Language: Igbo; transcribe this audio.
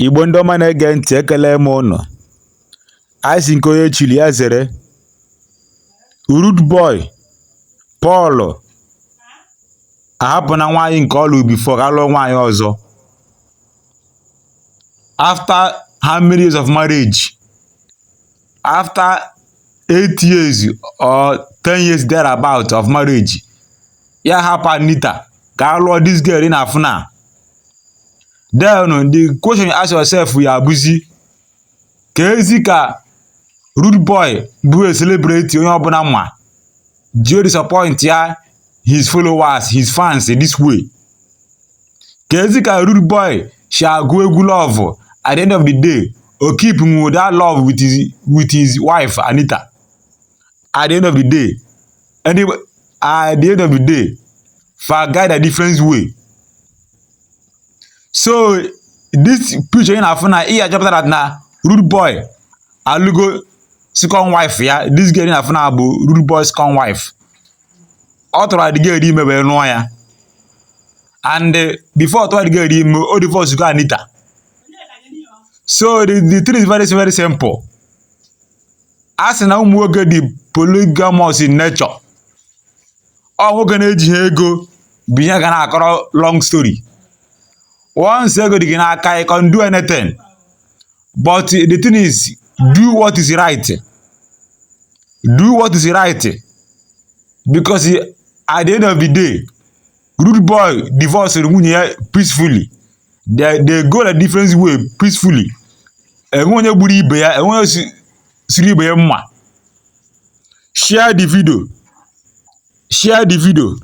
Igbo ndị ọma na-ege ntị, ekele m ụnụ. Anyị sị nke onye chiri ya zere. Rude boy Paul ahapụna nwaanyị nke ọ lụrụ before ka lụọ nwaanyị ọzọ. After how many years of marriage? After 8 years or 10 years thereabout of marriage, ya hapụ Anita ka lụọ this girl in Afuna. Then the question you ask yourself ya abụzi ka ezi ka rude boy bụ a celebrity onye ọbụla ma ji disappoint ya his followers, his fans this way. Ka ezi ka rude boy shi agụ egwu love at the end of the day or keep that love with his wife Anita. At the end of the day, for guide a different way. So this picture in Afuna, he adjusted that na rude boy alugo second wife ya. This girl in Afuna bụ rude boy second wife. Ọ tọrọ the girl ime wee nụọ ya. And before ọ tọrọ the girl ime, o divorce go Anita. So the thing is very very simple. A sị na ụmụ nwoke dị polygamous in nature. Ọ nwoke na-eji ego bụ ihe ga na-akọrọ long story. Once ego dị gị n'aka, you can do anything. But the thing is, do what is right. Do what is right. Because at the end of the day, rude boy divorce nwunye ya peacefully. They go a different way peacefully. Enwe onye gburu ibe ya, enwe onye siri ibe ya mma. Share the video. Share the video.